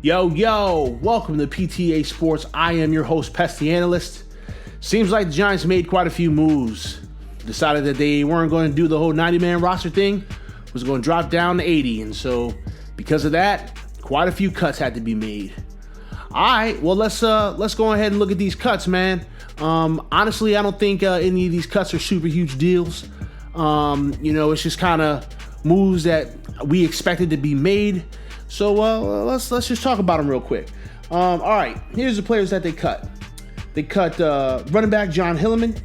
Yo, welcome to PTA Sports. I am your host, Pest the Analyst. Seems like the Giants made quite a few moves. Decided that they weren't going to do the whole 90-man roster thing, was going to drop down to 80. And so, because of that, quite a few cuts had to be made. All right, well, let's go ahead and look at these cuts, man. Honestly, I don't think any of these cuts are super huge deals. It's just kind of moves that we expected to be made. So let's just talk about them real quick. All right, here's the players that they cut. They cut running back John Hilliman,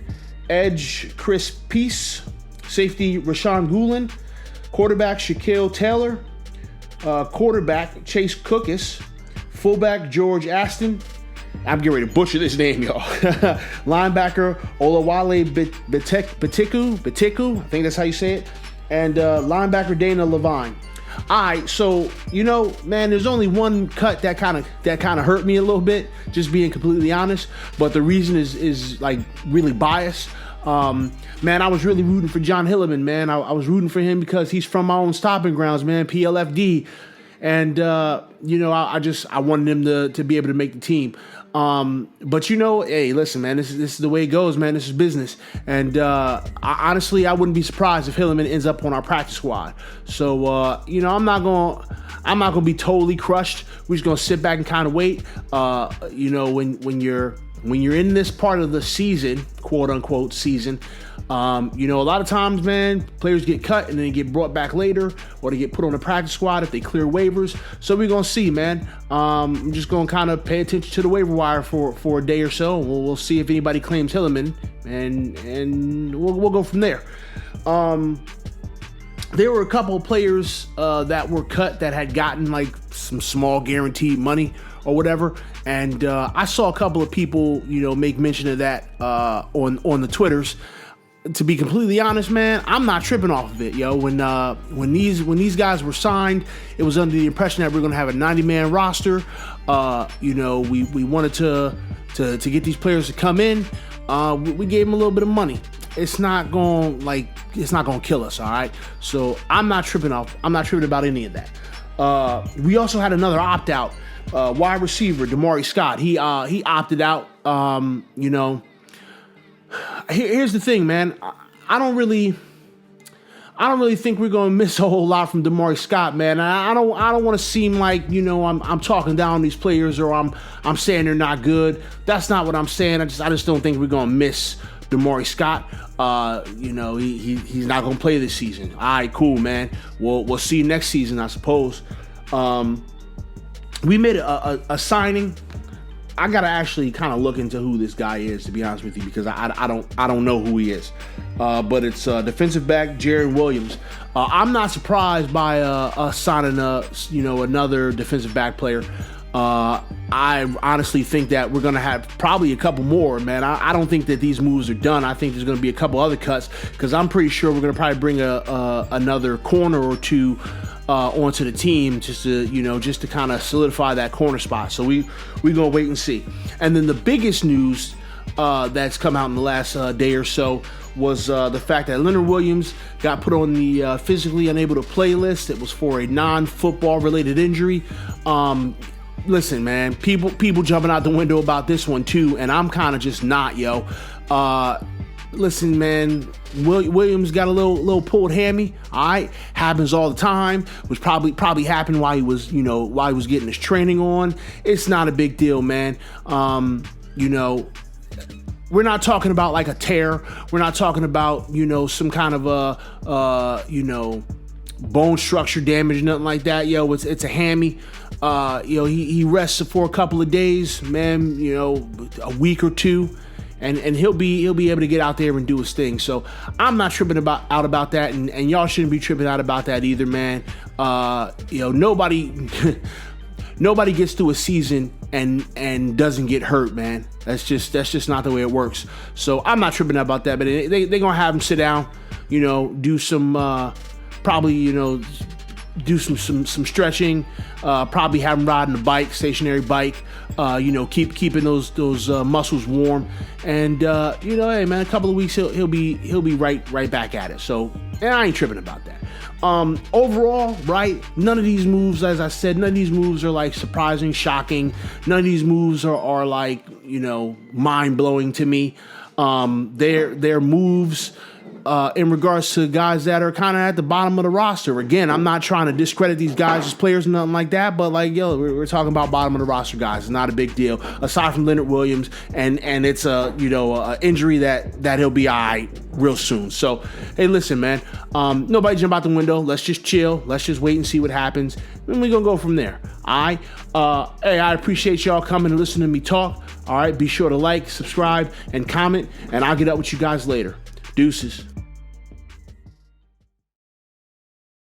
edge Chris Peace, safety Rashawn Goulin, quarterback Shaquille Taylor, quarterback Chase Cookus, fullback George Aston. I'm getting ready to butcher this name, y'all. Linebacker Olawale Bitiku, I think that's how you say it, and linebacker Dana Levine. All right, so man, there's only one cut that kind of hurt me a little bit, just being completely honest. But the reason is like really biased. Man, I was really rooting for John Hilliman, man. I was rooting for him because he's from my own stomping grounds, man, PLFD, and I wanted him to be able to make the team. But hey, listen, man, this is the way it goes, man. This is business. And honestly, I wouldn't be surprised if Hilliman ends up on our practice squad. So I'm not gonna be totally crushed. We're just gonna sit back and kind of wait. When you're in this part of the season, quote unquote season, a lot of times, man, players get cut and then they get brought back later, or they get put on the practice squad if they clear waivers. So we're gonna see, man. I'm just gonna kind of pay attention to the waiver wire for a day or so. We'll see if anybody claims Hilliman, and we'll go from there. There were a couple of players that were cut that had gotten like some small guaranteed money or whatever, and I saw a couple of people, make mention of that on the Twitters. To be completely honest, man, I'm not tripping off of it, yo. When these guys were signed, it was under the impression that we're gonna have a 90-man roster. We wanted to get these players to come in. We gave them a little bit of money. It's not gonna kill us, all right. So I'm not tripping about any of that. We also had another opt-out, wide receiver Damari Scott. He opted out. Here's the thing, man. I don't really think we're gonna miss a whole lot from Damari Scott, man. I don't want to seem like I'm talking down these players, or I'm saying they're not good. That's not what I'm saying. I just don't think we're gonna miss Damari Scott. He's not gonna play this season. All right, cool, man. We'll see you next season, I suppose. We made a signing. I gotta actually kind of look into who this guy is, to be honest with you, because I don't know who he is. But it's defensive back Leonard Williams. I'm not surprised by us signing another defensive back player. I honestly think that we're gonna have probably a couple more, man. I don't think that these moves are done. I think there's gonna be a couple other cuts, because I'm pretty sure we're gonna probably bring another corner or two onto the team, just to kind of solidify that corner spot. So we gonna wait and see. And then the biggest news that's come out in the last day or so was the fact that Leonard Williams got put on the physically unable to play list. It was for a non-football related injury. Listen, man, people jumping out the window about this one too, and I'm kind of just not, yo. Listen, man, Williams got a little pulled hammy. All right, happens all the time. Was probably happened while he was getting his training on. It's not a big deal, man. We're not talking about like a tear. We're not talking about some kind of bone structure damage, nothing like that. Yo, it's a hammy. He rests for a couple of days, man. A week or two. And he'll be able to get out there and do his thing. So I'm not tripping out about that, and y'all shouldn't be tripping out about that either, man. Nobody gets through a season and doesn't get hurt, man. That's just not the way it works. So I'm not tripping out about that. But they gonna have him sit down, do some probably do some stretching, probably have him riding a bike, stationary bike, keeping those muscles warm, and hey man, a couple of weeks he'll be right back at it. So I ain't tripping about that. Overall, right, none of these moves, as I said, none of these moves are like surprising, shocking. None of these moves are like, mind-blowing to me. They're moves in regards to guys that are kind of at the bottom of the roster. Again, I'm not trying to discredit these guys as players or nothing like that, but we're talking about bottom of the roster guys. It's not a big deal, aside from Leonard Williams, and it's a injury that he'll be all right real soon. So, hey, listen, man, nobody jump out the window. Let's just chill. Let's just wait and see what happens, and we're gonna go from there. All right. Hey, I appreciate y'all coming and listening to me talk. All right. Be sure to like, subscribe, and comment, and I'll get up with you guys later. Deuces.